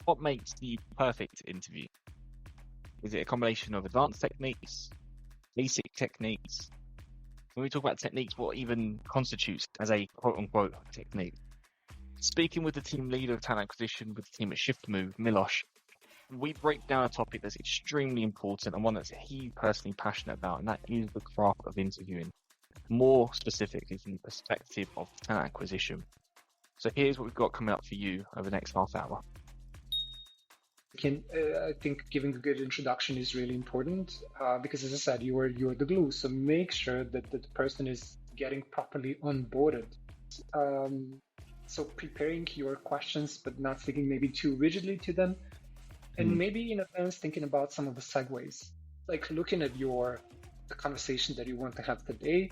What makes the perfect interview? Is it a combination of advanced techniques, basic techniques? When we talk about techniques, what even constitutes as a quote unquote technique? Speaking with the team leader of talent acquisition with the team at ShiftMove, Milos, we break down a topic that's extremely important and one that he's personally passionate about, and that is the craft of interviewing, more specifically from the perspective of talent acquisition. So here's what we've got coming up for you over the next half hour. I think giving a good introduction is really important because, as I said, you're the glue. So make sure that the person is getting properly onboarded. So preparing your questions, but not sticking maybe too rigidly to them, and maybe in advance thinking about some of the segues, like looking at the conversation that you want to have today,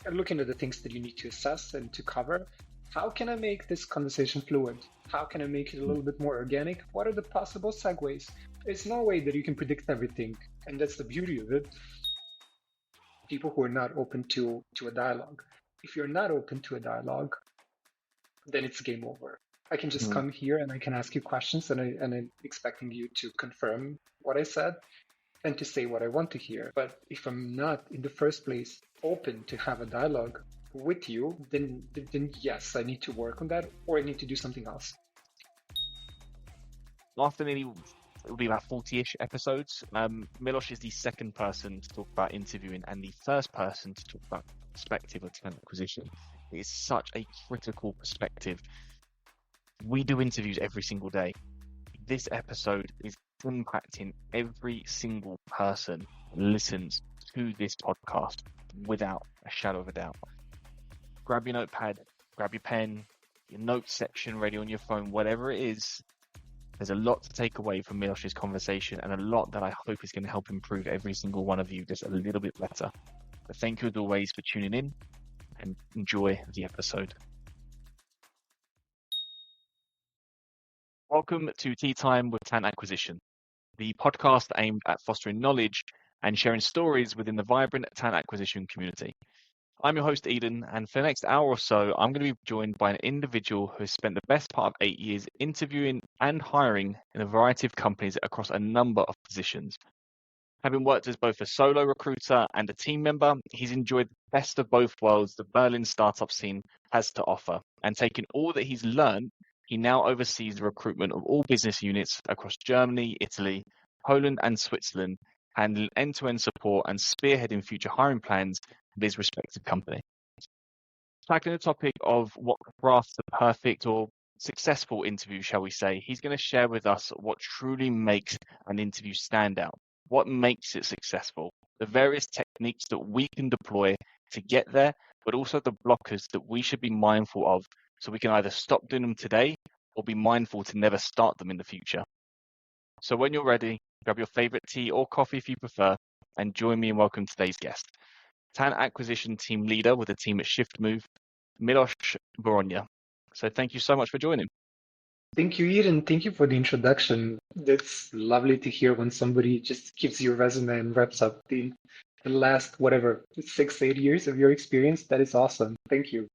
and looking at the things that you need to assess and to cover. How can I make this conversation fluid? How can I make it a little bit more organic? What are the possible segues? It's no way that you can predict everything, and that's the beauty of it. People who are not open to a dialogue. If you're not open to a dialogue, then it's game over. I can just come here and I can ask you questions, and I'm expecting you to confirm what I said and to say what I want to hear. But if I'm not in the first place open to have a dialogue with you, then yes, I need to work on that, or I need to do something else. After nearly, it'll be about 40-ish episodes. Milos is the second person to talk about interviewing and the first person to talk about perspective of talent acquisition. It is such a critical perspective. We do interviews every single day. This episode is impacting every single person who listens to this podcast without a shadow of a doubt. Grab your notepad, grab your pen, your notes section ready on your phone, whatever it is. There's a lot to take away from Milos's conversation, and a lot that I hope is going to help improve every single one of you just a little bit better. But thank you as always for tuning in, and enjoy the episode. Welcome to Tea Time with Talent Acquisition, the podcast aimed at fostering knowledge and sharing stories within the vibrant talent acquisition community. I'm your host, Eden, and for the next hour or so, I'm going to be joined by an individual who has spent the best part of 8 years interviewing and hiring in a variety of companies across a number of positions. Having worked as both a solo recruiter and a team member, he's enjoyed the best of both worlds the Berlin startup scene has to offer, and taking all that he's learned, he now oversees the recruitment of all business units across Germany, Italy, Poland, and Switzerland, handling end-to-end support and spearheading future hiring plans of his respective company. Tackling the topic of what crafts the perfect or successful interview, shall we say, he's going to share with us what truly makes an interview stand out, what makes it successful, the various techniques that we can deploy to get there, but also the blockers that we should be mindful of so we can either stop doing them today or be mindful to never start them in the future. So when you're ready, grab your favorite tea or coffee if you prefer, and join me in welcoming today's guest, talent acquisition team leader with the team at ShiftMove, Milos Boronia. So thank you so much for joining. Thank you, Eden. Thank you for the introduction. It's lovely to hear when somebody just gives you a resume and wraps up the last, 6-8 years of your experience. That is awesome. Thank you.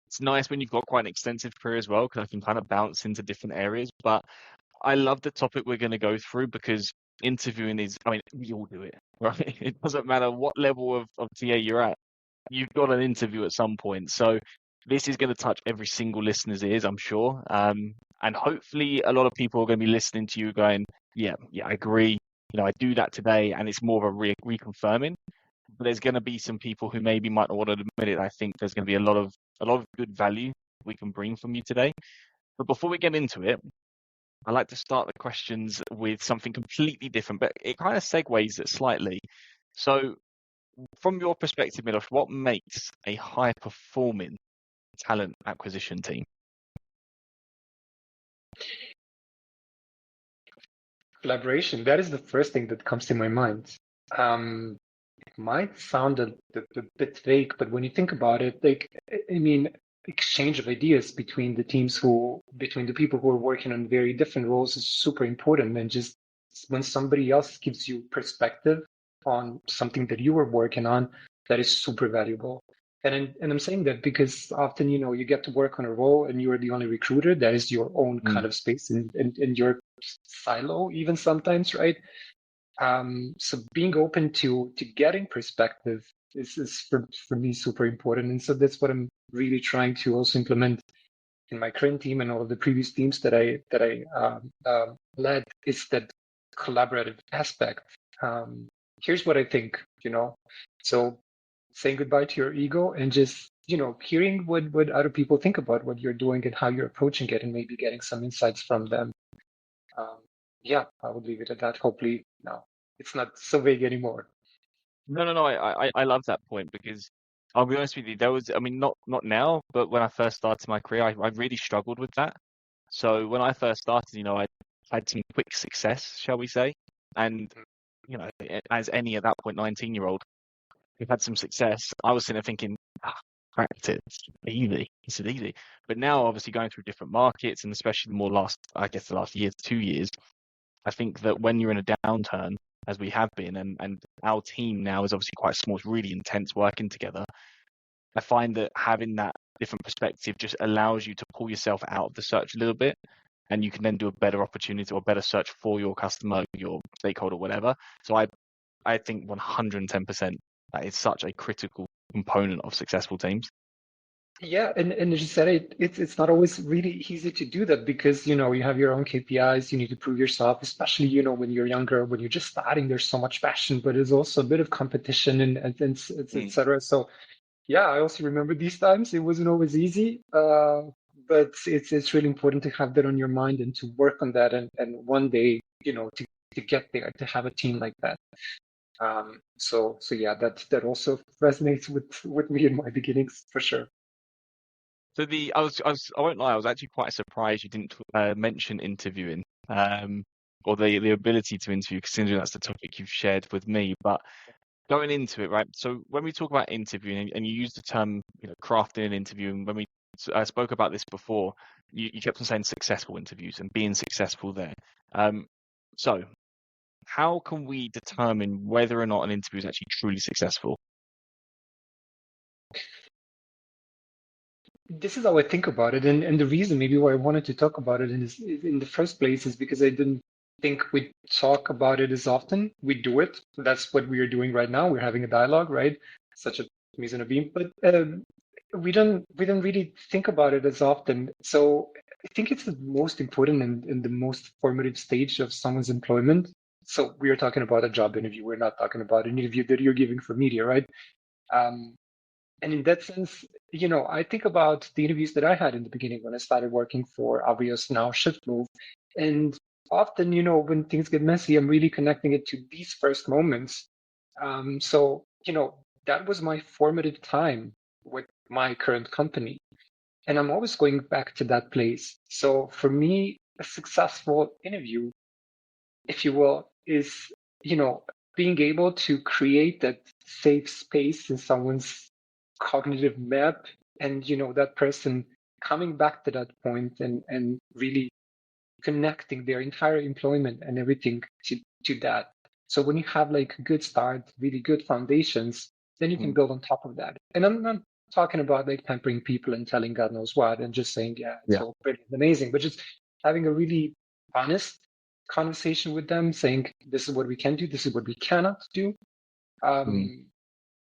It's nice when you've got quite an extensive career as well, because I can kind of bounce into different areas. But I love the topic we're going to go through because interviewing is, we all do it, right? It doesn't matter what level of TA you're at. You've got an interview at some point. So this is going to touch every single listener's ears, I'm sure. And hopefully a lot of people are going to be listening to you going, yeah, I agree. I do that today, and it's more of a reconfirming. But there's going to be some people who maybe might not want to admit it. I think there's going to be a lot of good value we can bring from you today. But before we get into it, I like to start the questions with something completely different, but it kind of segues it slightly. So from your perspective, Milos, what makes a high-performing talent acquisition team? Collaboration. That is the first thing that comes to my mind. It might sound a bit vague, but when you think about it, exchange of ideas between the people who are working on very different roles is super important. And just when somebody else gives you perspective on something that you were working on, that is super valuable. And I'm saying that because often, you get to work on a role and you're the only recruiter. That is your own Mm. kind of space in your silo, even sometimes, right? So being open to getting perspective is for me super important. And so that's what I'm really trying to also implement in my current team and all of the previous teams that I led, is that collaborative aspect. Um, Here's what I think, so saying goodbye to your ego and just hearing what other people think about what you're doing and how you're approaching it, and maybe getting some insights from them. Um, yeah, I would leave it at that. Hopefully, no, it's not so vague anymore. No. I love that point because I'll be honest with you. There was, I mean, not now, but when I first started my career, I really struggled with that. So when I first started, I had some quick success, shall we say, and as any at that point 19-year-old who had some success, I was sitting there thinking, practice, easy, it's easy. But now, obviously, going through different markets and especially the more I guess the last year to 2 years, I think that when you're in a downturn, as we have been, and our team now is obviously quite small, it's really intense working together. I find that having that different perspective just allows you to pull yourself out of the search a little bit, and you can then do a better opportunity or better search for your customer, your stakeholder, whatever. So I think 110% that is such a critical component of successful teams. Yeah, and as you said, it's not always really easy to do that because you have your own KPIs. You need to prove yourself, especially when you're younger, when you're just starting. There's so much passion, but there's also a bit of competition and et Mm. cetera. So yeah, I also remember these times. It wasn't always easy, but it's really important to have that on your mind and to work on that, and one day to get there, to have a team like that. So yeah, that also resonates with me in my beginnings for sure. So I won't lie, I was actually quite surprised you didn't mention interviewing, or the ability to interview, considering that's the topic you've shared with me. But going into it, right? So when we talk about interviewing, and you use the term, crafting an interview, and when we spoke about this before, you kept on saying successful interviews and being successful there. Um, so how can we determine whether or not an interview is actually truly successful? This is how I think about it, and the reason maybe why I wanted to talk about it in the first place is because I didn't think we talk about it as often. We do it. That's what we are doing right now. We're having a dialogue, right? Such a mise en abîme, but we don't really think about it as often. So I think it's the most important and the most formative stage of someone's employment. So we are talking about a job interview. We're not talking about an interview that you're giving for media, right? Um, and in that sense, I think about the interviews that I had in the beginning when I started working for Avios, now Shift Move. And often, when things get messy, I'm really connecting it to these first moments. So, that was my formative time with my current company. And I'm always going back to that place. So for me, a successful interview, if you will, is, you know, being able to create that safe space in someone's cognitive map, and, that person coming back to that point and really connecting their entire employment and everything to that. So when you have like a good start, really good foundations, then you can Mm. build on top of that. And I'm not talking about like pampering people and telling God knows what and just saying, yeah, it's Yeah. all pretty amazing, but just having a really honest conversation with them, saying, this is what we can do, this is what we cannot do. Mm. Um,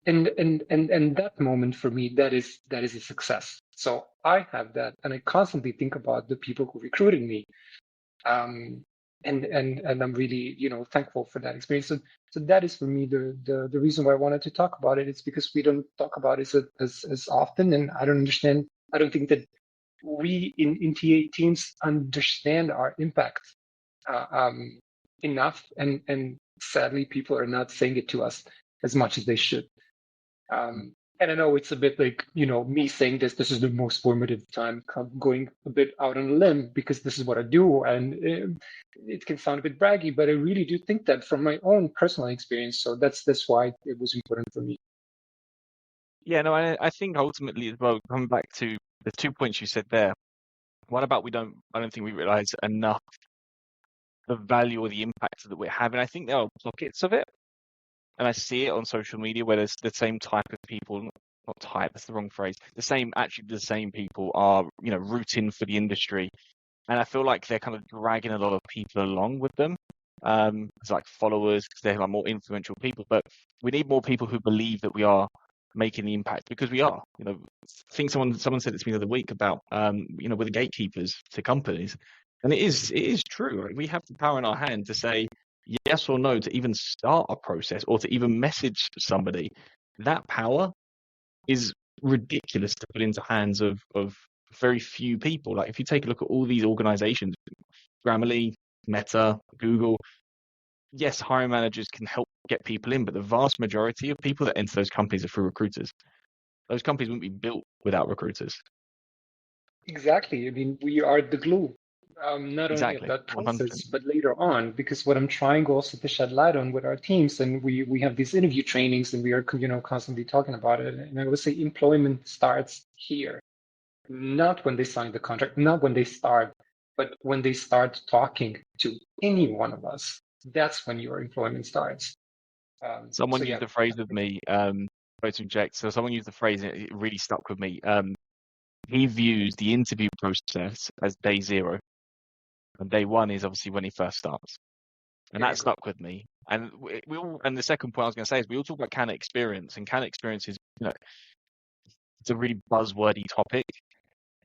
and that moment for me, that is a success. So I have that, and I constantly think about the people who recruited me, um, and I'm really thankful for that experience. So that is for me the reason why I wanted to talk about it. It's because we don't talk about it as often, and I don't understand. I don't think that we in TA teams understand our impact enough, and sadly, people are not saying it to us as much as they should. And I know it's a bit like, me saying this is the most formative time, going a bit out on a limb because this is what I do. And it can sound a bit braggy, but I really do think that from my own personal experience. So that's why it was important for me. Yeah, no, I think ultimately as well, coming back to the 2 points you said there, one about I don't think we realize enough the value or the impact that we're having. I think there are pockets of it, and I see it on social media where there's the same type of people. not type, that's the wrong phrase. The same people are, rooting for the industry. And I feel like they're kind of dragging a lot of people along with them. It's like followers, because they're like more influential people. But we need more people who believe that we are making the impact, because we are. I think someone said it to me the other week about we're the gatekeepers to companies. And it is true. Right? We have the power in our hand to say yes or no to even start a process or to even message somebody. That power is ridiculous to put into hands of very few people. Like if you take a look at all these organizations, Grammarly, Meta, Google, yes, hiring managers can help get people in, but the vast majority of people that enter those companies are through recruiters. Those companies wouldn't be built without recruiters. Exactly. I mean, we are the glue, not only at Exactly, that 100%. process, but later on, because what I'm trying also to shed light on with our teams, and we have these interview trainings, and we are, constantly talking about it. And I would say employment starts here, not when they sign the contract, not when they start, but when they start talking to any one of us. That's when your employment starts. So Someone yeah, used the phrase with me, sorry to inject. So someone used the phrase, and it really stuck with me. He views the interview process as day zero, and day one is obviously when he first starts. And there you that go. stuck with me. And and the second point I was going to say is we all talk about candidate experience, and candidate experience is, it's a really buzzwordy topic.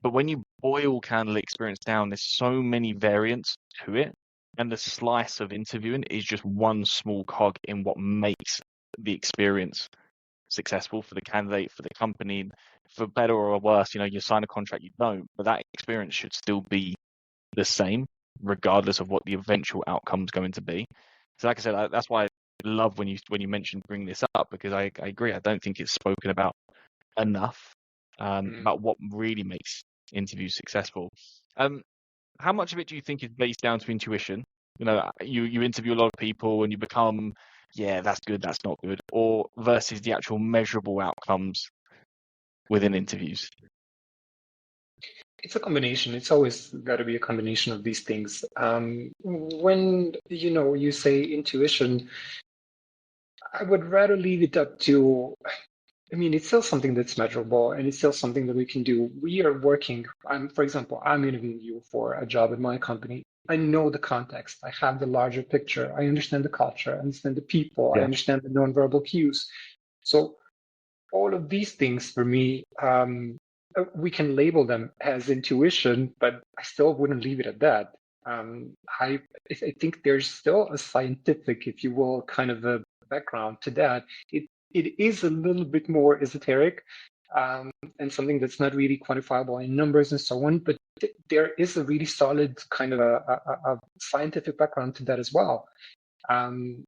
But when you boil candidate experience down, there's so many variants to it. And the slice of interviewing is just one small cog in what makes the experience successful for the candidate, for the company, for better or worse. You sign a contract, you don't, but that experience should still be the same, regardless of what the eventual outcome is going to be. So, like I said, that's why I love when you mentioned bringing this up, because I agree. I don't think it's spoken about enough Mm. about what really makes interviews successful. Um, how much of it do you think is based down to intuition? You interview a lot of people and you become, yeah, that's good, that's not good, or versus the actual measurable outcomes within interviews? It's a combination. It's always got to be a combination of these things. When you say intuition, I would rather leave it up to. I mean, it's still something that's measurable, and it's still something that we can do. We are working. For example, I'm interviewing you for a job at my company. I know the context. I have the larger picture. I understand the culture. I understand the people. I Yeah, understand the nonverbal cues. So all of these things for me, we can label them as intuition, but I still wouldn't leave it at that. I think there's still a scientific, if you will, kind of a background to that. It is a little bit more esoteric, um, and something that's not really quantifiable in numbers and so on. But there is a really solid kind of a scientific background to that as well. Um,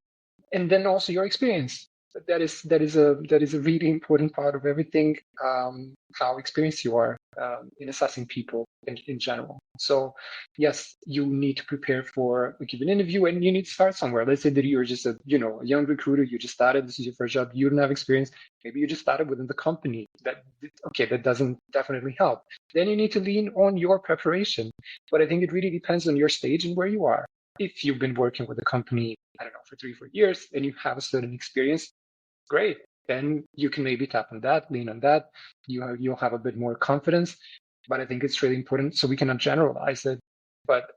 and then also your experience. That is a really important part of everything. How experienced you are in assessing people in general. So yes, you need to prepare for a given interview, and you need to start somewhere. Let's say that you're just a young recruiter. You just started. This is your first job. You don't have experience. Maybe you just started within the company. That doesn't definitely help. Then you need to lean on your preparation. But I think it really depends on your stage and where you are. If you've been working with a company, I don't know, for 3 4 years, and you have a certain experience, great. Then you can maybe tap on that, lean on that. You'll have a bit more confidence. But I think it's really important. So we cannot generalize it. But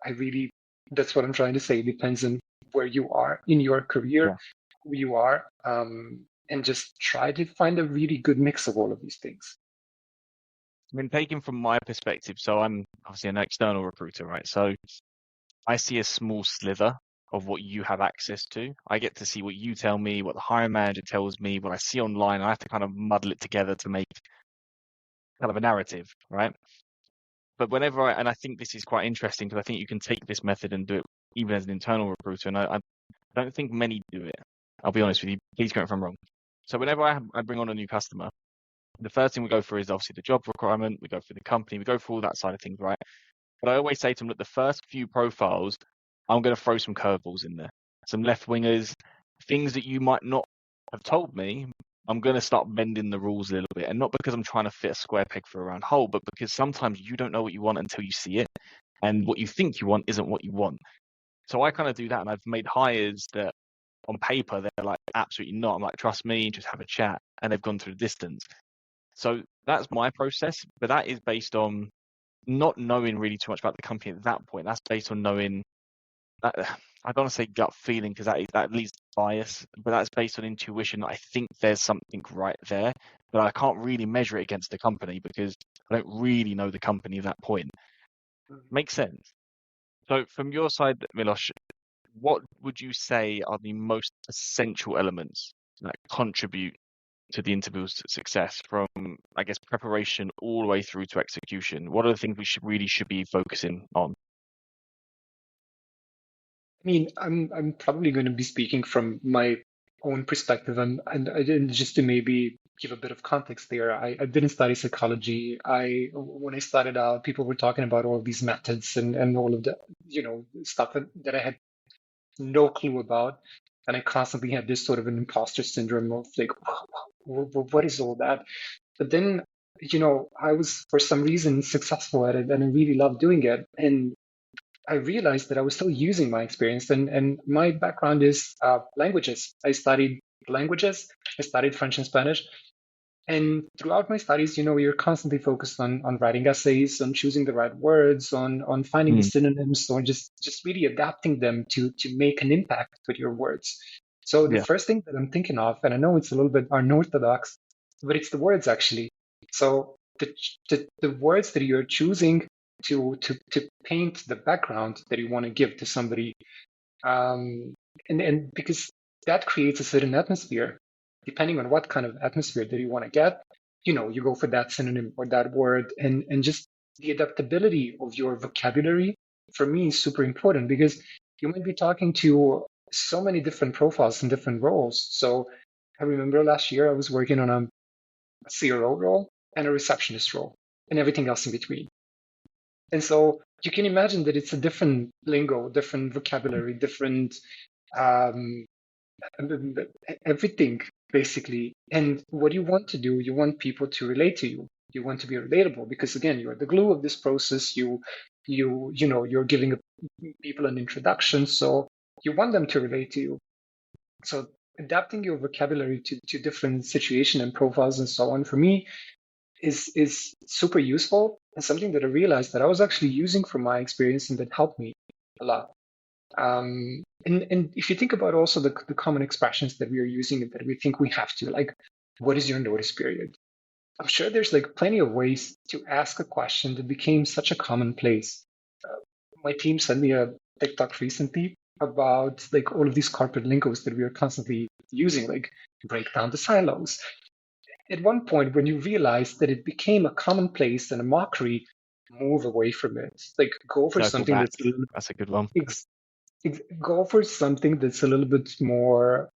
that's what I'm trying to say. It depends on where you are in your career, yeah. who you are, and just try to find a really good mix of all of these things. I mean, taken from my perspective, so I'm obviously an external recruiter, right? So I see a small slither of what you have access to. I get to see what you tell me, what the hiring manager tells me, what I see online. I have to kind of muddle it together to make kind of a narrative, right? But and I think this is quite interesting because I think you can take this method and do it even as an internal recruiter, and I don't think many do it. I'll be honest with you. Please correct me if I'm wrong. So whenever I bring on a new customer, the first thing we go through is obviously the job requirement. We go through the company. We go through all that side of things, right? But I always say to them, look, the first few profiles, I'm going to throw some curveballs in there, some left wingers, things that you might not have told me. I'm going to start bending the rules a little bit, and not because I'm trying to fit a square peg for a round hole, but because sometimes you don't know what you want until you see it, and what you think you want isn't what you want. So I kind of do that, and I've made hires that on paper they're like absolutely not. I'm like, trust me, just have a chat, and they've gone through the distance. So that's my process, but that is based on not knowing really too much about the company at that point. That's based on knowing that I don't want to say gut feeling because that leads to bias, but that's based on intuition. I think there's something right there, but I can't really measure it against the company because I don't really know the company at that point. Makes sense. So from your side, Milos, what would you say are the most essential elements that contribute to the interview's success from, I guess, preparation all the way through to execution? What are the things we should be focusing on? I mean, I'm probably going to be speaking from my own perspective, and just to maybe give a bit of context there. I didn't study psychology. When I started out, people were talking about all of these methods and all of the stuff that I had no clue about, and I constantly had this sort of an imposter syndrome of like, what is all that? But then, I was for some reason successful at it, and I really loved doing it, and I realized that I was still using my experience, and my background is languages. I studied languages. I studied French and Spanish. And throughout my studies, you're constantly focused on writing essays, on choosing the right words, on finding the Mm, synonyms, or just really adapting them to make an impact with your words. So the yeah, first thing that I'm thinking of, and I know it's a little bit unorthodox, but it's the words actually. So the words that you're choosing to paint the background that you want to give to somebody, um, and because that creates a certain atmosphere, depending on what kind of atmosphere that you want to get, you go for that synonym or that word, and just the adaptability of your vocabulary for me is super important because you might be talking to so many different profiles and different roles. So I remember last year I was working on a CRO role and a receptionist role and everything else in between. And so you can imagine that it's a different lingo, different vocabulary, different um, everything basically. And what you want to do, you want people to relate to you. You want to be relatable because again, you're the glue of this process. You're giving people an introduction, so you want them to relate to you. So adapting your vocabulary to different situation and profiles and so on for me is super useful and something that I realized that I was actually using from my experience and that helped me a lot. And if you think about also the common expressions that we are using and that we think we have to, like, what is your notice period? I'm sure there's like plenty of ways to ask a question that became such a commonplace. My team sent me a TikTok recently about like all of these corporate lingos that we are constantly using, like break down the silos. At one point, when you realize that it became a commonplace and a mockery, move away from it. Like go for circle something back. that's a little That's a good one. go for something that's a little bit more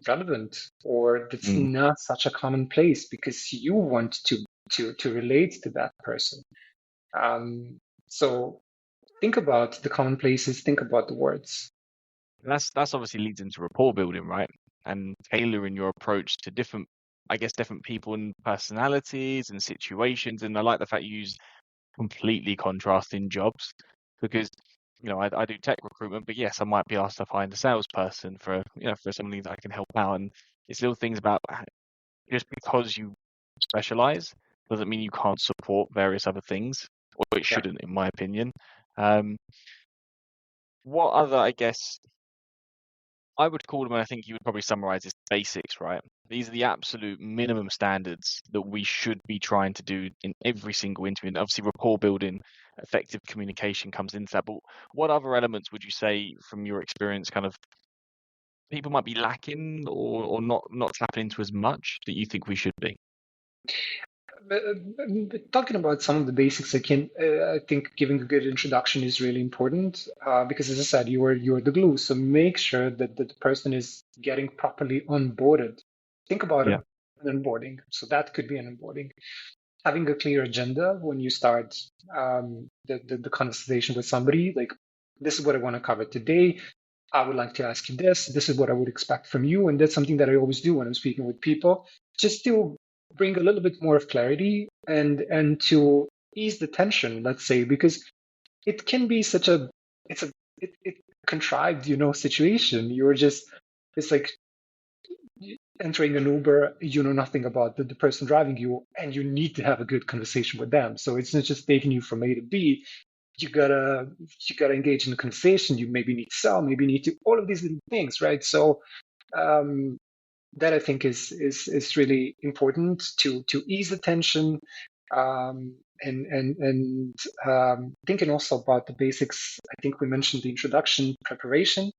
relevant or that's Mm. not such a commonplace because you want to relate to that person. So think about the commonplaces, think about the words. That's obviously leads into rapport building, right? And tailoring your approach to different, I guess, different people and personalities and situations. And I like the fact you use completely contrasting jobs because I do tech recruitment, but yes, I might be asked to find a salesperson for somebody that I can help out. And it's little things about just because you specialize doesn't mean you can't support various other things, or it Yeah. shouldn't, in my opinion. Um, what other, I guess, I would call them, and I think you would probably summarize as basics, right? These are the absolute minimum standards that we should be trying to do in every single interview. And obviously, rapport building, effective communication comes into that. But what other elements would you say, from your experience, kind of people might be lacking or not tapping into as much that you think we should be? But talking about some of the basics, I think giving a good introduction is really important because, as I said, you are the glue. So make sure that the person is getting properly onboarded. Think about Yeah. an onboarding. So that could be an onboarding. Having a clear agenda when you start the conversation with somebody, like this is what I want to cover today. I would like to ask you this. This is what I would expect from you. And that's something that I always do when I'm speaking with people, just to bring a little bit more of clarity and to ease the tension, let's say, because it can be such a it's a it contrived, situation. You're just it's like entering an Uber, you know nothing about the person driving you, and you need to have a good conversation with them. So it's not just taking you from A to B. You gotta engage in a conversation. You maybe need to sell, maybe need to all of these little things, right? So um, that I think is really important to ease the tension, and thinking also about the basics. I think we mentioned the introduction preparation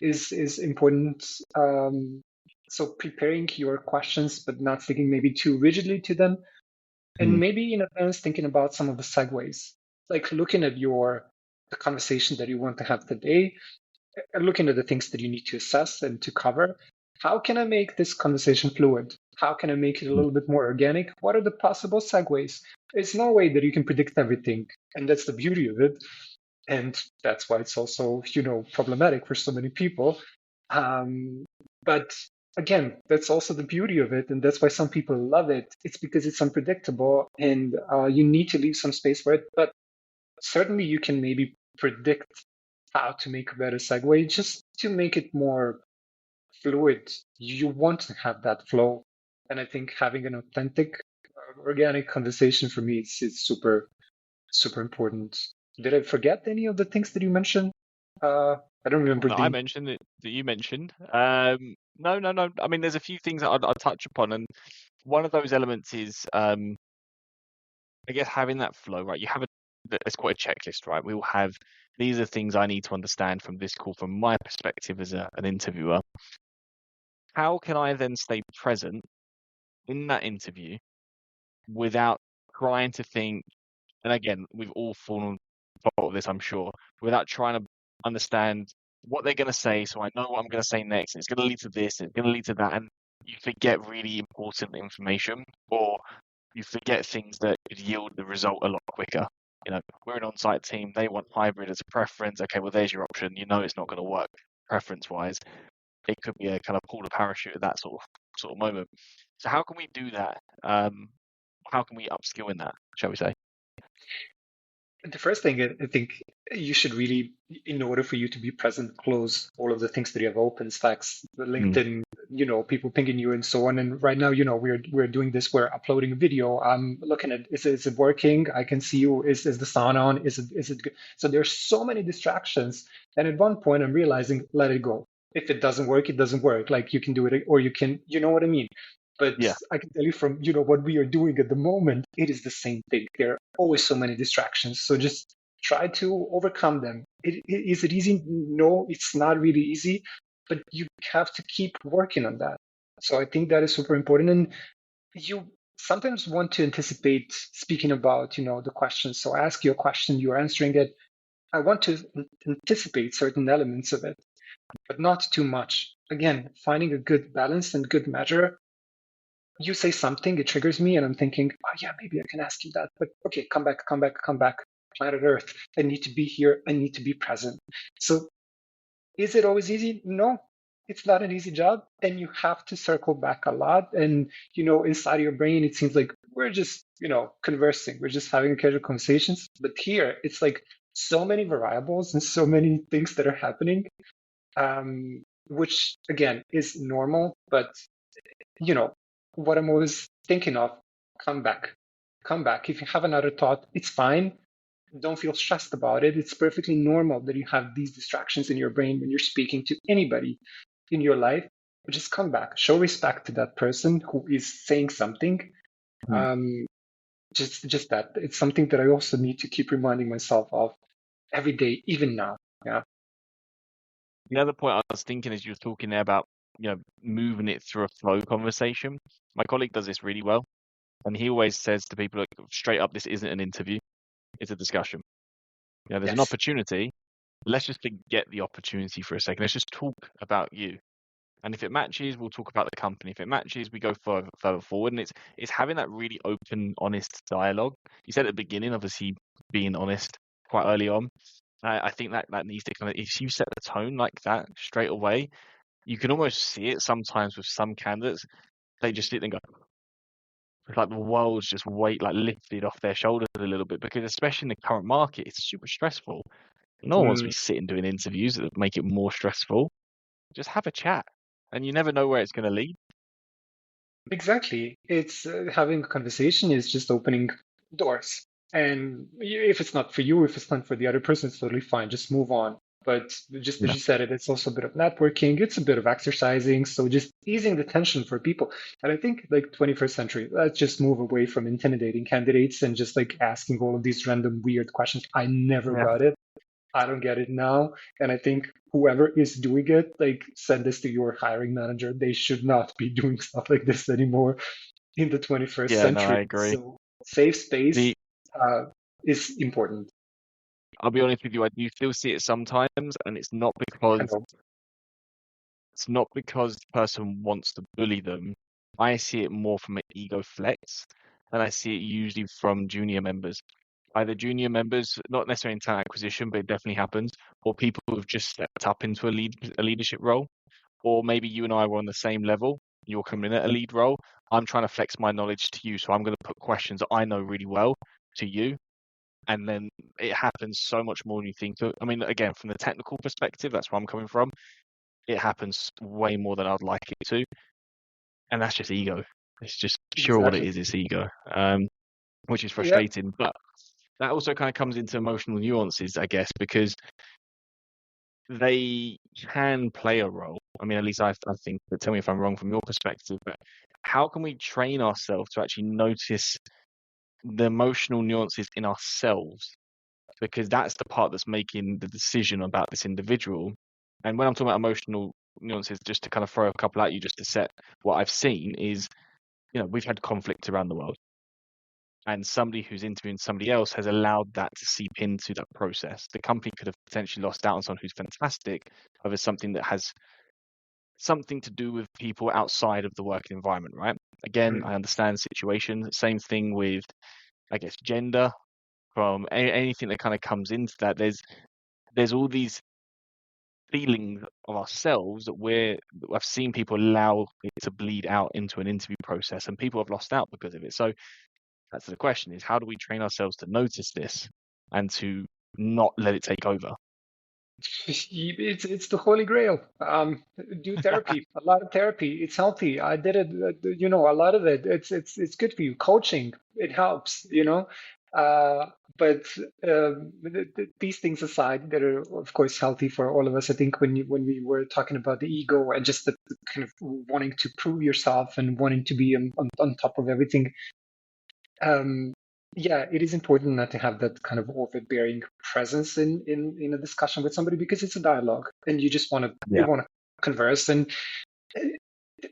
is important. So preparing your questions, but not sticking maybe too rigidly to them, and Mm. maybe in advance thinking about some of the segues, like looking at the conversation that you want to have today, and looking at the things that you need to assess and to cover. How can I make this conversation fluid? How can I make it a little bit more organic? What are the possible segues? It's no way that you can predict everything, and that's the beauty of it. And that's why it's also, problematic for so many people. But again, that's also the beauty of it, and that's why some people love it. It's because it's unpredictable, and you need to leave some space for it. But certainly, you can maybe predict how to make a better segue, just to make it more fluid. You want to have that flow, and I think having an authentic, organic conversation for me is super super important. Did I forget any of the things that you mentioned? I don't remember That I the. mentioned that you mentioned. No, no, no. I mean, there's a few things that I'd touch upon, and one of those elements is, I guess, having that flow, right? You have it's quite a checklist, right? We will have these are things I need to understand from this call, from my perspective as an interviewer. How can I then stay present in that interview without trying to think? And again, we've all fallen fault of this, I'm sure, without trying to understand what they're going to say, so I know what I'm going to say next. It's going to lead to this, it's going to lead to that, and you forget really important information, or you forget things that could yield the result a lot quicker. We're an on-site team. They want hybrid as a preference. Okay, well, there's your option. You know it's not going to work preference-wise. It could be a kind of pull the parachute at that sort of moment. So how can we do that? How can we upskill in that, shall we say? The first thing I think you should really, in order for you to be present, close all of the things that you have open, Stacks, the Mm. LinkedIn, people pinging you and so on. And right now, we're doing this. We're uploading a video. I'm looking at is it working? I can see you. Is the sound on? Is it good? So there's so many distractions. And at one point, I'm realizing, let it go. If it doesn't work, it doesn't work. Like you can do it, or you can, you know what I mean. But Yeah. I can tell you from, what we are doing at the moment, it is the same thing. There are always so many distractions. So just try to overcome them. Is it easy? No, it's not really easy, but you have to keep working on that. So I think that is super important. And you sometimes want to anticipate speaking about, the questions. So I ask you a question, you're answering it. I want to anticipate certain elements of it, but not too much. Again, finding a good balance and good measure. You say something, it triggers me, and I'm thinking, oh yeah, maybe I can ask you that. But okay, come back, come back, come back. Planet Earth, I need to be here. I need to be present. So is it always easy? No, it's not an easy job. And you have to circle back a lot. And, inside your brain, it seems like we're just, conversing. We're just having casual conversations. But here, it's like so many variables and so many things that are happening, which again is normal. But you know, what I'm always thinking of, come back. Come back. If you have another thought, it's fine. Don't feel stressed about it. It's perfectly normal that you have these distractions in your brain when you're speaking to anybody in your life. But just come back. Show respect to that person who is saying something. Mm. Um, just that. It's something that I also need to keep reminding myself of every day, even now. Yeah. The other point I was thinking as you were talking there about, moving it through a flow conversation. My colleague does this really well, and he always says to people, look, straight up, this isn't an interview, it's a discussion. There's an Yes. opportunity. Let's just forget the opportunity for a second. Let's just talk about you. And if it matches, we'll talk about the company. If it matches, we go further forward. And it's having that really open, honest dialogue. You said at the beginning, obviously being honest quite early on. I think that needs to kind of, if you set the tone like that straight away, you can almost see it sometimes with some candidates. They just sit there and go, it's like the world's just lifted off their shoulders a little bit, because especially in the current market, it's super stressful. No one wants to be Mm, sitting doing interviews that make it more stressful. Just have a chat, and you never know where it's going to lead. Exactly. It's having a conversation is just opening doors. And if it's not for you, if it's not for the other person, it's totally fine. Just move on. But just as Yeah. you said it, it's also a bit of networking. It's a bit of exercising. So just easing the tension for people. And I think like 21st century, let's just move away from intimidating candidates and just like asking all of these random weird questions. I never Yeah. got it. I don't get it now. And I think whoever is doing it, like send this to your hiring manager. They should not be doing stuff like this anymore in the 21st Yeah, no, I century. agree. So safe space The uh, is important. I'll be honest with you, I do still see it sometimes, and I know. it's not because the person wants to bully them. I see it more from an ego flex, and I see it usually from junior members. Either junior members, not necessarily in talent acquisition, but it definitely happens, or people who've just stepped up into a leadership role, or maybe you and I were on the same level. You're coming in at a lead role. I'm trying to flex my knowledge to you, so I'm going to put questions that I know really well to you, and then it happens so much more than you think. So, I mean, again, from the technical perspective, that's where I'm coming from. It happens way more than I'd like it to, and that's just ego. It's just pure what it Exactly. is. It's ego, which is Yeah, frustrating. But that also kind of comes into emotional nuances, I guess, because they can play a role. I mean, at least I think. But tell me if I'm wrong from your perspective. But how can we train ourselves to actually notice the emotional nuances in ourselves, because that's the part that's making the decision about this individual. And when I'm talking about emotional nuances, just to kind of throw a couple at you, just to set what I've seen is, we've had conflict around the world, and somebody who's interviewing somebody else has allowed that to seep into that process. The company could have potentially lost out on someone who's fantastic over something that has something to do with people outside of the working environment, right? Again, mm, I understand the situation. Same thing with, I guess, gender, from anything that kind of comes into that. There's all these feelings of ourselves that I've seen people allow it to bleed out into an interview process, and people have lost out because of it. So that's the question: is how do we train ourselves to notice this and to not let it take over? it's the holy grail. Do therapy, a lot of therapy. It's healthy. I did it, a lot of it. It's good for you. Coaching, it helps, Uh, but these things aside, that are of course healthy for all of us. I think when we were talking about the ego and just the kind of wanting to prove yourself and wanting to be on top of everything, um, yeah, it is important not to have that kind of overbearing presence in a discussion with somebody, because it's a dialogue and you just Yeah, want to converse. And uh,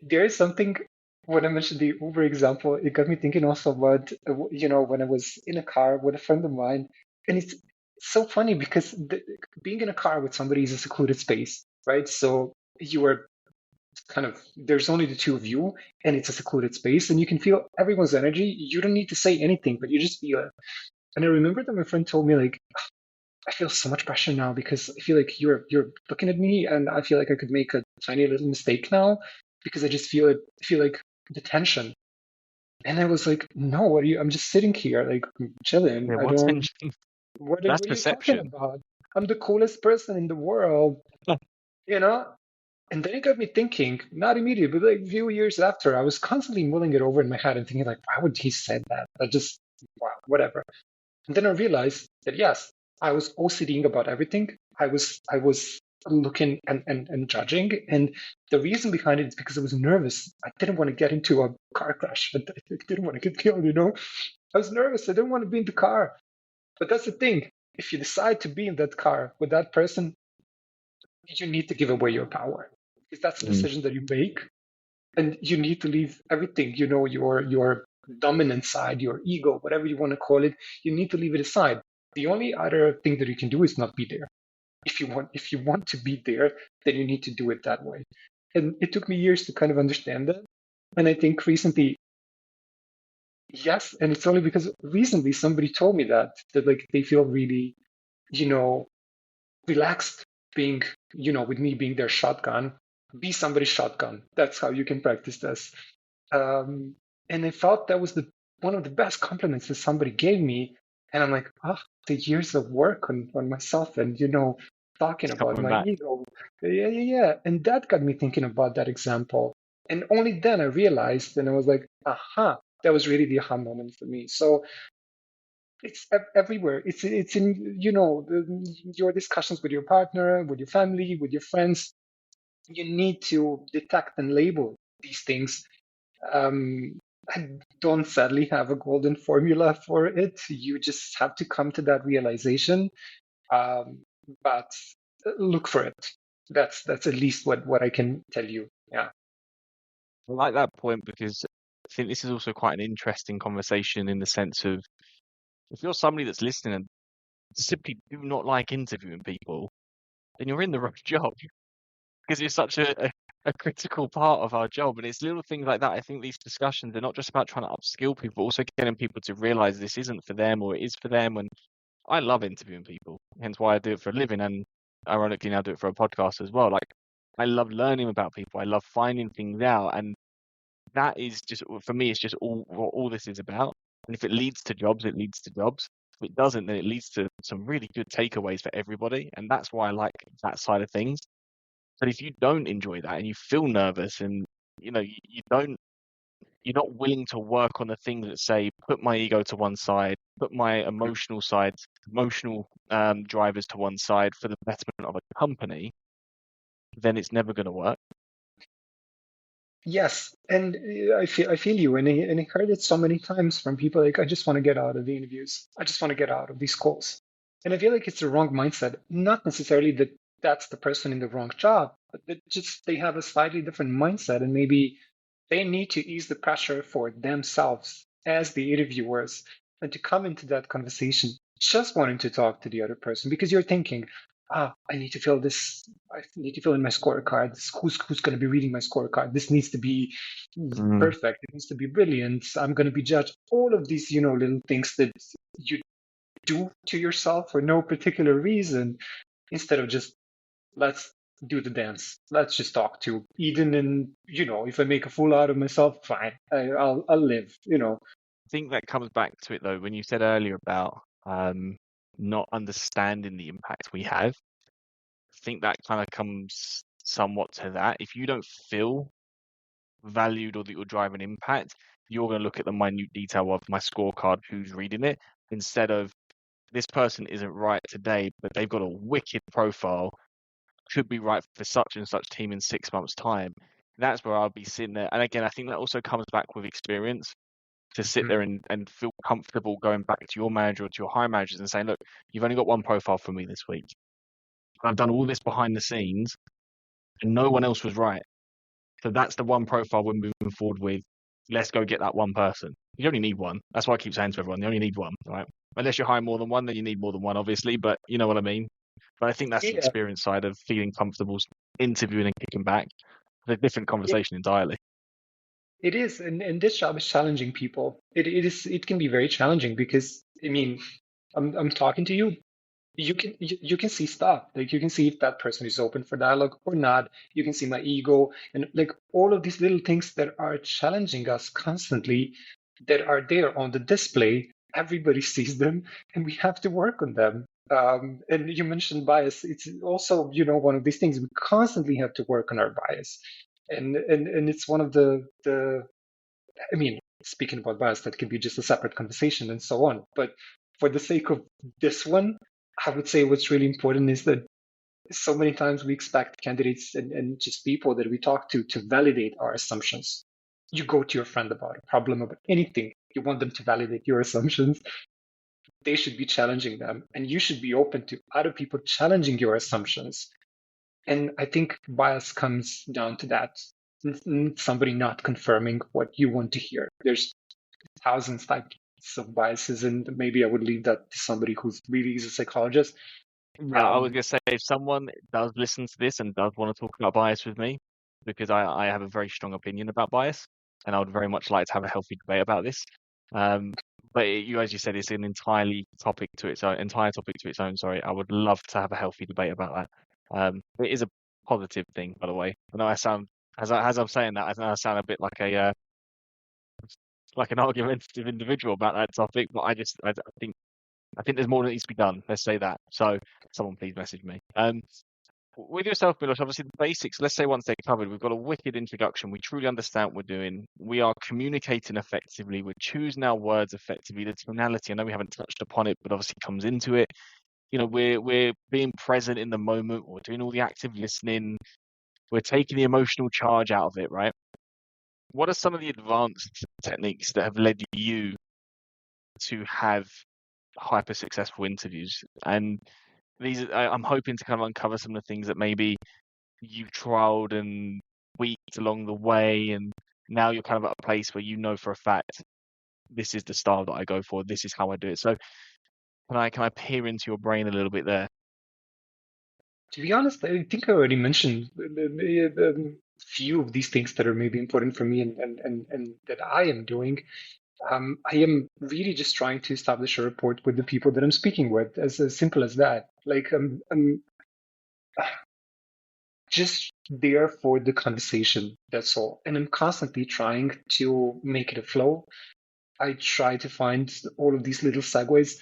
there is something, when I mentioned the Uber example, it got me thinking also about when I was in a car with a friend of mine, and it's so funny because being in a car with somebody is a secluded space, right? So you are kind of, there's only the two of you, and it's a secluded space, and you can feel everyone's energy. You don't need to say anything, but you just feel it. And I remember that my friend told me, like, I feel so much pressure now because I feel like you're looking at me, and I feel like I could make a tiny little mistake now because I just feel it. I feel like the tension. And I was like, no, what are you? I'm just sitting here, like chilling. yeah. I What don't. tension? That's What are you talking perception. about? I'm the coolest person in the world, you know. And then it got me thinking, not immediately, but like a few years after, I was constantly mulling it over in my head and thinking, like, why would he said that? I just, wow, whatever. And then I realized that yes, I was OCDing about everything. I was looking and judging. And the reason behind it is because I was nervous. I didn't want to get into a car crash. I didn't want to get killed, I was nervous. I didn't want to be in the car. But that's the thing. If you decide to be in that car with that person, you need to give away your power, because that's a Mm. decision that you make, and you need to leave everything, your dominant side, your ego, whatever you want to call it. You need to leave it aside. The only other thing that you can do is not be there. If you want to be there, then you need to do it that way. And it took me years to kind of understand that. And I think recently, yes, and it's only because recently somebody told me that like they feel really, you know relaxed being, with me being their shotgun. Be somebody's shotgun. That's how you can practice this. Um, and I felt that was the one of the best compliments that somebody gave me. And I'm like, the years of work on myself, and talking It's about coming my back. ego. Yeah, yeah, yeah. And that got me thinking about that example. And only then I realized, and I was like, aha, that was really the aha moment for me. So it's everywhere. It's in, your discussions with your partner, with your family, with your friends. You need to detect and label these things. um, I don't sadly have a golden formula for it. You just have to come to that realization. Um, but look for it. That's at least what I can tell you. Yeah. I like that point because I think this is also quite an interesting conversation in the sense of if you're somebody that's listening and simply do not like interviewing people, then you're in the wrong job because it's such a critical part of our job. And it's little things like that. I think these discussions are not just about trying to upskill people, but also getting people to realize this isn't for them or it is for them. And I love interviewing people, hence why I do it for a living. And ironically, now do it for a podcast as well. Like, I love learning about people. I love finding things out. And that is just, for me, it's just all what all this is about. And if it leads to jobs, it leads to jobs. If it doesn't, then it leads to some really good takeaways for everybody. And that's why I like that side of things. But if you don't enjoy that and you feel nervous and you don't you're not willing to work on the things that say put my ego to one side, put my emotional drivers to one side for the betterment of a company, then it's never going to work. Yes, and I feel you, and I heard it so many times from people like, I just want to get out of the interviews. I just want to get out of these calls. And I feel like it's the wrong mindset. Not necessarily that that's the person in the wrong job, but that just they have a slightly different mindset, and maybe they need to ease the pressure for themselves as the interviewers and to come into that conversation just wanting to talk to the other person because you're thinking, I need to fill this. I need to fill in my scorecard. Who's going to be reading my scorecard? This needs to be Mm. perfect. It needs to be brilliant. I'm going to be judged. All of these, little things that you do to yourself for no particular reason, instead of just let's do the dance. Let's just talk to Eden, and if I make a fool out of myself, fine. I'll live. I think that comes back to it though, when you said earlier about not understanding the impact we have. I think that kind of comes somewhat to that. If you don't feel valued or that you're driving impact, you're going to look at the minute detail of my scorecard, who's reading it, instead of this person isn't right today, but they've got a wicked profile, could be right for such and such team in 6 months' time. That's where I'll be sitting there. And again, I think that also comes back with experience to sit there and feel comfortable going back to your manager or to your high managers and saying, look, you've only got one profile for me this week. I've done all this behind the scenes and no one else was right. So that's the one profile we're moving forward with. Let's go get that one person. You only need one. That's why I keep saying to everyone, you only need one, right? Unless you're hiring more than one, then you need more than one, obviously, but you know what I mean. But I think that's the Yeah, experience side of feeling comfortable interviewing and kicking back. It's a different it, conversation entirely. it is, and this job is challenging people. It can be very challenging because I mean, I'm talking to you. You can see stuff, like you can see if that person is open for dialogue or not. You can see my ego and like all of these little things that are challenging us constantly, that are there on the display. Everybody sees them and we have to work on them. And you mentioned bias. It's also, one of these things we constantly have to work on our bias. And it's one of the I mean, speaking about bias, that could be just a separate conversation and so on. But for the sake of this one, I would say what's really important is that so many times we expect candidates and just people that we talk to validate our assumptions. You go to your friend about a problem, about anything, you want them to validate your assumptions. They should be challenging them, and you should be open to other people challenging your assumptions. And I think bias comes down to that. Somebody not confirming what you want to hear. There's thousands types of biases, and maybe I would leave that to somebody who's really is a psychologist. Yeah, I was Um, going to say if someone does listen to this and does want to talk about bias with me, because I have a very strong opinion about bias, and I would very much like to have a healthy debate about this. Um, but as you said, it's an entire topic to its own. Sorry, I would love to have a healthy debate about that. It is a positive thing, by the way. I know I sound as I'm saying that, I know I sound a bit like an argumentative individual about that topic, but I think there's more that needs to be done. Let's say that. So someone please message me. With yourself, Milos, obviously the basics, let's say once they're covered, we've got a wicked introduction. We truly understand what we're doing. We are communicating effectively. We're choosing our words effectively. The tonality, I know we haven't touched upon it, but obviously comes into it. We're being present in the moment. We're doing all the active listening. We're taking the emotional charge out of it, right? What are some of the advanced techniques that have led you to have hyper successful interviews? And I'm hoping to kind of uncover some of the things that maybe you've trialed and tweaked along the way, and now you're kind of at a place where you know for a fact this is the style that I go for. This is how I do it. So can I peer into your brain a little bit there? To be honest, I think I already mentioned the few of these things that are maybe important for me and that I am doing. I am really just trying to establish a rapport with the people that I'm speaking with, as simple as that. Like I'm just there for the conversation, that's all. And I'm constantly trying to make it a flow. I try to find all of these little segues.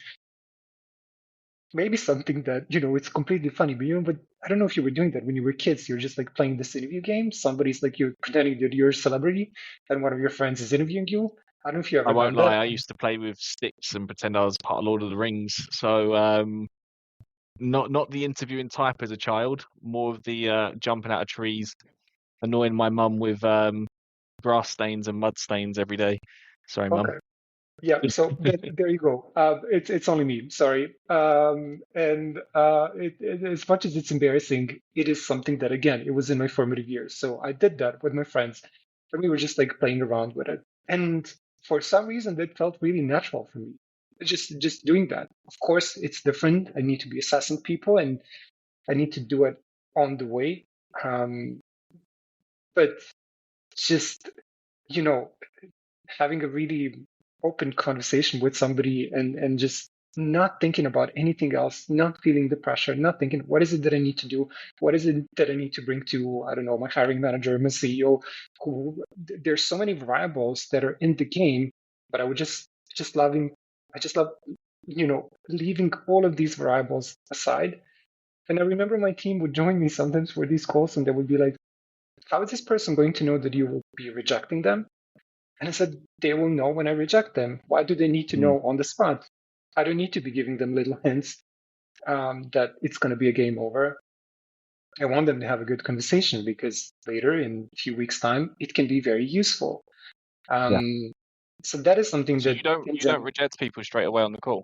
Maybe something that, it's completely funny, but I don't know if you were doing that when you were kids. You're just like playing this interview game. Somebody's like, you're pretending that you're a celebrity and one of your friends is interviewing you. I don't know if you I ever won't done lie, that. I used to play with sticks and pretend I was part of Lord of the Rings. So not the interviewing type as a child, more of the jumping out of trees, annoying my mum with grass stains and mud stains every day. Sorry, mum. Okay. Yeah, so there you go. It's only me, sorry. And as much as it's embarrassing, it is something that again, it was in my formative years. So I did that with my friends, and we were just like playing around with it. And for some reason, that felt really natural for me. Just doing that. Of course, it's different. I need to be assessing people, and I need to do it on the way. Um, but just you know, having a really open conversation with somebody and just not thinking about anything else, not feeling the pressure, not thinking, what is it that I need to do? What is it that I need to bring to, I don't know, my hiring manager, my CEO? There's so many variables that are in the game, but I would just loving, I just love, leaving all of these variables aside. And I remember my team would join me sometimes for these calls and they would be like, how is this person going to know that you will be rejecting them? And I said, they will know when I reject them. Why do they need to Mm. know on the spot? I don't need to be giving them little hints that it's going to be a game over. I want them to have a good conversation because later, in a few weeks' time, it can be very useful. Yeah. Um, so that is something So that, you don't in you don't general, reject people straight away on the call?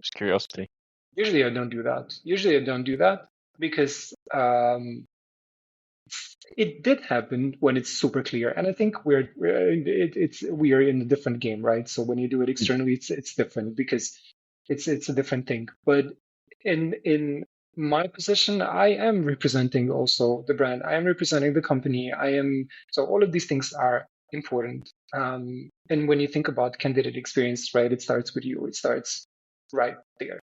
Just curiosity. usually I don't do that. Usually I don't do that because it did happen when it's super clear, and I think we are in a different game, right? So when you do it Mm. externally, it's different because it's a different thing. But in my position, I am representing also the brand. I am representing the company. So all of these things are important. And when you think about candidate experience, right, it starts with you. It starts right there.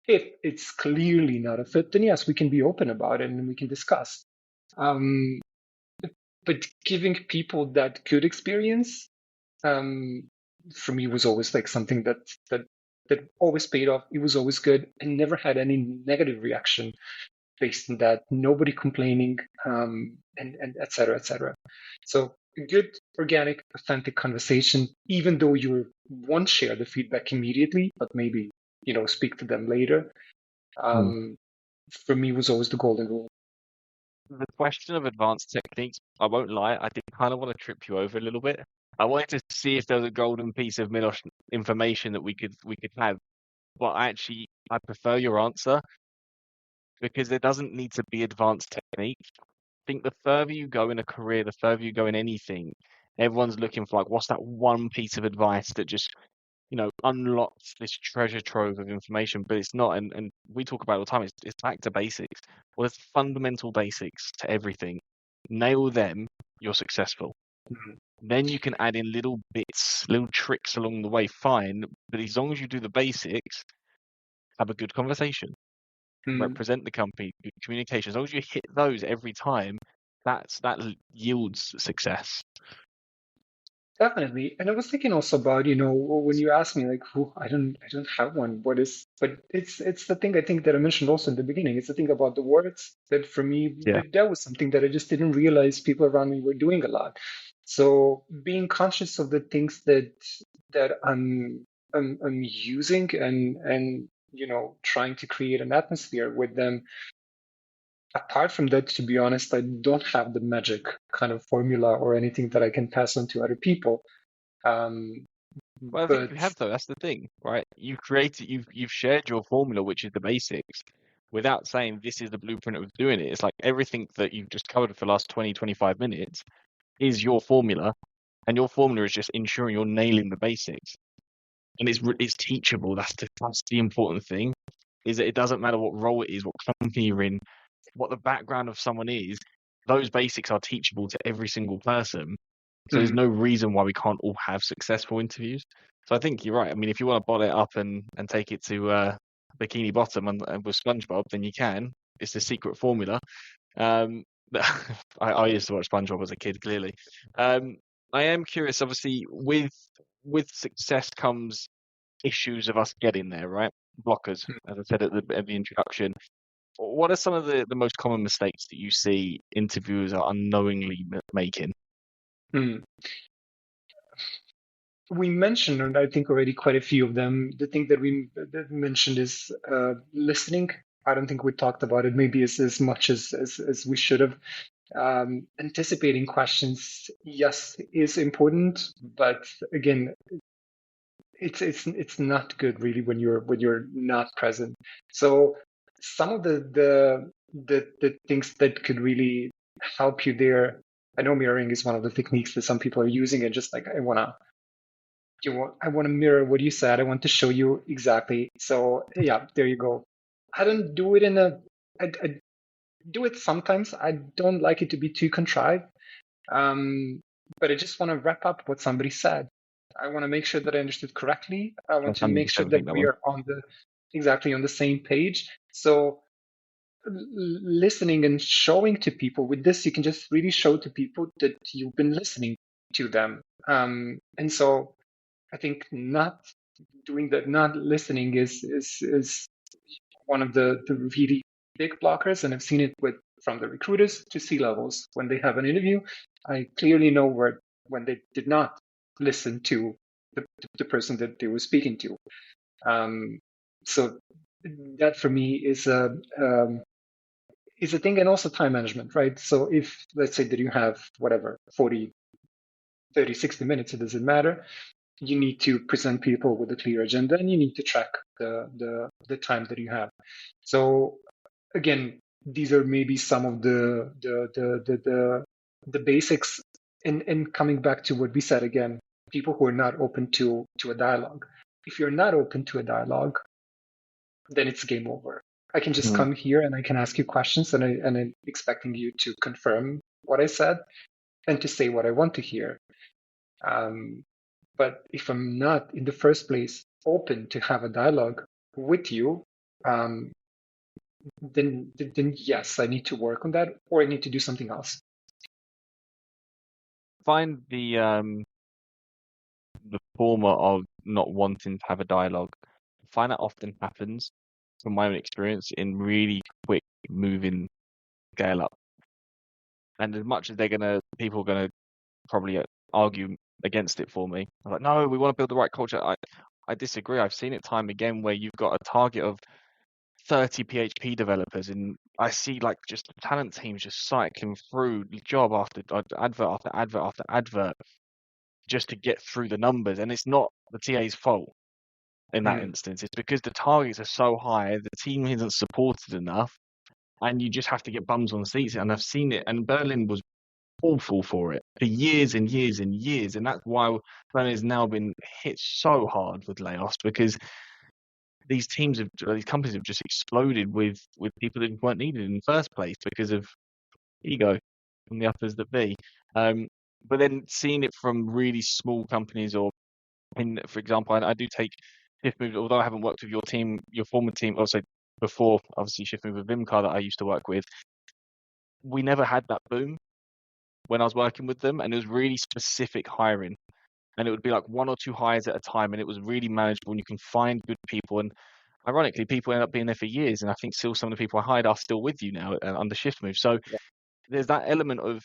If it's clearly not a fit, then yes, we can be open about it and we can discuss. Um, but giving people that good experience, um, for me was always like something that that always paid off. It was always good. I never had any negative reaction based on that. Nobody complaining, and et cetera, et cetera. So a good, organic, authentic conversation, even though you won't share the feedback immediately, but maybe speak to them later. Mm. Um, for me was always the golden rule. The question of advanced techniques, I won't lie, I did kind of want to trip you over a little bit. I wanted to see if there was a golden piece of Milos information that we could have, but I prefer your answer because there doesn't need to be advanced technique. I think the further you go in a career, the further you go in anything, everyone's looking for like, what's that one piece of advice that just, unlocks this treasure trove of information, but it's not. And we talk about it all the time. It's back to basics. Well, there's fundamental basics to everything. Nail them, you're successful. Mhm. Then you can add in little bits, little tricks along the way, fine. But as long as you do the basics, have a good conversation, Mm. represent the company, good communication. As long as you hit those every time, that yields success. Definitely. And I was thinking also about, when you ask me like, who, I don't have one. What is, but it's the thing I think that I mentioned also in the beginning. It's the thing about the words that for me, Yeah. that was something that I just didn't realize people around me were doing a lot. So being conscious of the things that I'm using and trying to create an atmosphere with them. Apart from that, to be honest, I don't have the magic kind of formula or anything that I can pass on to other people. Um, Well, I think but you have though. That's the thing, right? You've shared your formula, which is the basics, without saying this is the blueprint of doing it. It's like everything that you've just covered for the last 20, 25 minutes is your formula, and your formula is just ensuring you're nailing the basics. And it's teachable. That's the important thing, is that it doesn't matter what role it is, what company you're in, what the background of someone is. Those basics are teachable to every single person. So there's mm, no reason why we can't all have successful interviews. So I think you're right. I mean, if you want to bottle it up and take it to Bikini Bottom and with SpongeBob, then you can. It's the secret formula. Um, I used to watch SpongeBob as a kid, clearly. Um, I am curious, obviously, with success comes issues of us getting there, right? Blockers, as I said at the introduction. What are some of the most common mistakes that you see interviewers are unknowingly making? mm. We mentioned, and I think already quite a few of them. The thing that we mentioned is listening. I don't think we talked about it maybe as much as we should have. Anticipating questions, yes, is important, but again, it's not good really when you're not present. So some of the things that could really help you there. I know mirroring is one of the techniques that some people are using, and just like I want to mirror what you said. I want to show you exactly. So yeah, there you go. I don't do it I do it sometimes. I don't like it to be too contrived. Um, but I just want to wrap up what somebody said. I want to make sure that I understood correctly. I want That's to make sure 100% that think that we one. are exactly on the same page. So listening and showing to people with this, you can just really show to people that you've been listening to them. And so I think not doing that, not listening is one of the really big blockers, and I've seen it with from the recruiters to C levels. When they have an interview, I clearly know where when they did not listen to the person that they were speaking to. Um, so that for me is a thing, and also time management, right? So if let's say that you have whatever 40, 30, 60 minutes, it doesn't matter. You need to present people with a clear agenda, and you need to track the time that you have. So again, these are maybe some of the basics. And coming back to what we said again, people who are not open to a dialogue. If you're not open to a dialogue, then it's game over. I can just Mm. come here and I can ask you questions, and I'm expecting you to confirm what I said and to say what I want to hear. Um, but if I'm not in the first place open to have a dialogue with you, um, then yes, I need to work on that, or I need to do something else. Find the former of not wanting to have a dialogue. I find that often happens, from my own experience, in really quick moving scale up. And as much as people are gonna probably argue against it for me. I'm like, no, we want to build the right culture. I disagree. I've seen it time again where you've got a target of 30 PHP developers, and I see like just talent teams just cycling through job after advert after advert after advert just to get through the numbers. And it's not the TA's fault in that Mm, instance. It's because the targets are so high, the team isn't supported enough, and you just have to get bums on seats. And I've seen it, and Berlin was awful for it for years and years and years. And that's why Berlin has now been hit so hard with layoffs, because these companies have just exploded with people that weren't needed in the first place because of ego from the uppers that be. Um, but then seeing it from really small companies, or for example, I do take Shift Move, although I haven't worked with your team, your former team, also before, obviously Shift Move with Vimcar that I used to work with. We never had that boom when I was working with them, and it was really specific hiring. and it would be like 1 or 2 hires at a time, and it was really manageable, and you can find good people. And ironically, people end up being there for years, and I think still some of the people I hired are still with you now under shift move. So Yeah. there's that element of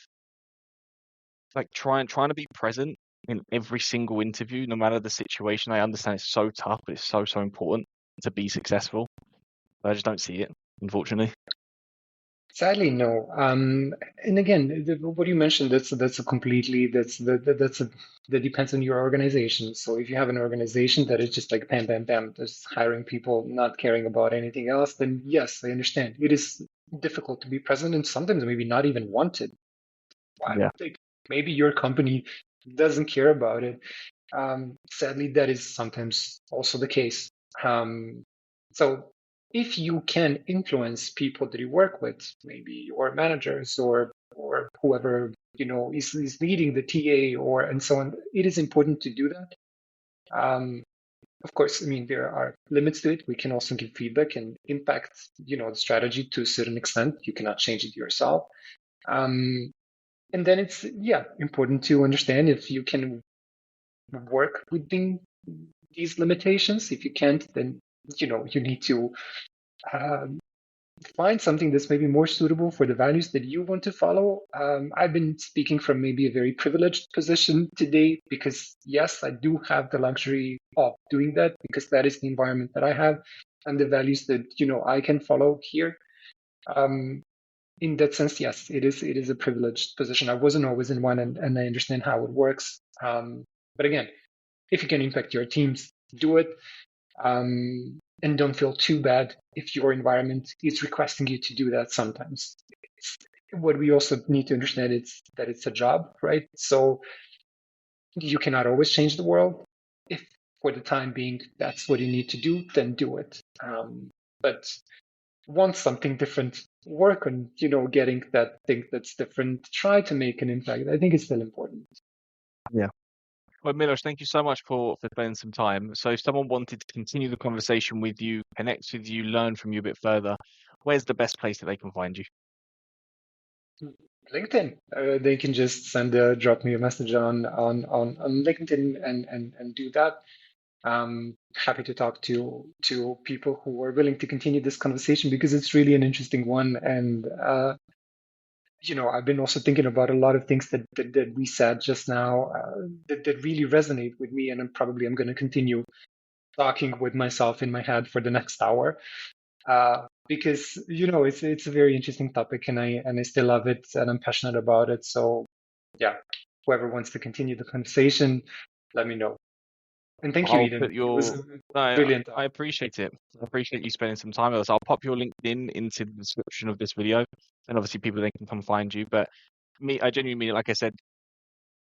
like trying to be present in every single interview, no matter the situation. I understand it's so tough, but it's so important to be successful. I just don't see it, unfortunately. Sadly, no. And again, what you mentioned, that's a completely that depends on your organization. So if you have an organization that is just like bam, bam, bam, just hiring people, not caring about anything else, then yes, I understand. It is difficult to be present, and sometimes maybe not even wanted. Yeah. Like maybe your company doesn't care about it. Sadly, that is sometimes also the case. So if you can influence people that you work with, maybe your managers or whoever is leading the TA or and so on, it is important to do that. Of course, I mean there are limits to it. We can also give feedback and impact, the strategy to a certain extent. You cannot change it yourself. And then it's important to understand if you can work within these limitations. If you can't, then you need to um, find something that's maybe more suitable for the values that you want to follow. I've been speaking from maybe a very privileged position today because yes, I do have the luxury of doing that because that is the environment that I have and the values that I can follow here. In that sense, yes, it is a privileged position. I wasn't always in one, and I understand how it works. But again, if you can impact your teams, do it, and don't feel too bad if your environment is requesting you to do that. Sometimes, what we also need to understand is that it's a job, right? So you cannot always change the world. If for the time being that's what you need to do, then do it. But want something different, work on getting that thing that's different, try to make an impact. I think it's still important. Yeah. Well, Milos, thank you so much for spending some time. So if someone wanted to continue the conversation with you, connect with you, learn from you a bit further, where's the best place that they can find you? LinkedIn. They can just drop me a message on LinkedIn and do that. Happy to talk to people who are willing to continue this conversation because it's really an interesting one. And I've been also thinking about a lot of things that we said just now that really resonate with me, and I'm going to continue talking with myself in my head for the next hour because it's a very interesting topic, and I still love it, and I'm passionate about it. So yeah, whoever wants to continue the conversation, let me know. And thank you, I'll Eden. put It was your a no, brilliant I talk. appreciate it. I appreciate you spending some time with us. I'll pop your LinkedIn into the description of this video, and obviously people then can come find you. But I genuinely mean it. Like I said,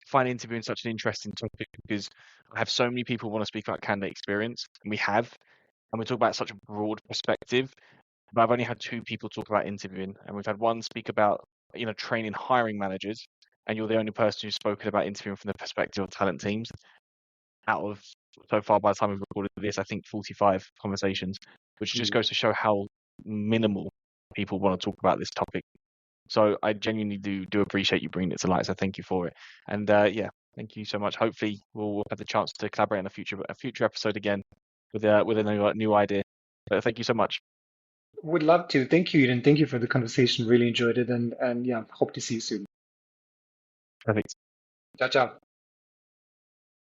find interviewing such an interesting topic because I have so many people want to speak about candidate experience, and we talk about such a broad perspective. But I've only had 2 people talk about interviewing, and we've had one speak about training hiring managers, and you're the only person who's spoken about interviewing from the perspective of talent teams. Out of so far, by the time we've recorded this, I think 45 conversations, which just Mm. goes to show how minimal people want to talk about this topic. So I genuinely do appreciate you bringing it to light. So thank you for it. And yeah, thank you so much. Hopefully we'll have the chance to collaborate in a future episode again with a new idea. But thank you so much. Would love to. Thank you, Eden. Thank you for the conversation. Really enjoyed it, and yeah, hope to see you soon. Perfect. Ciao, ciao.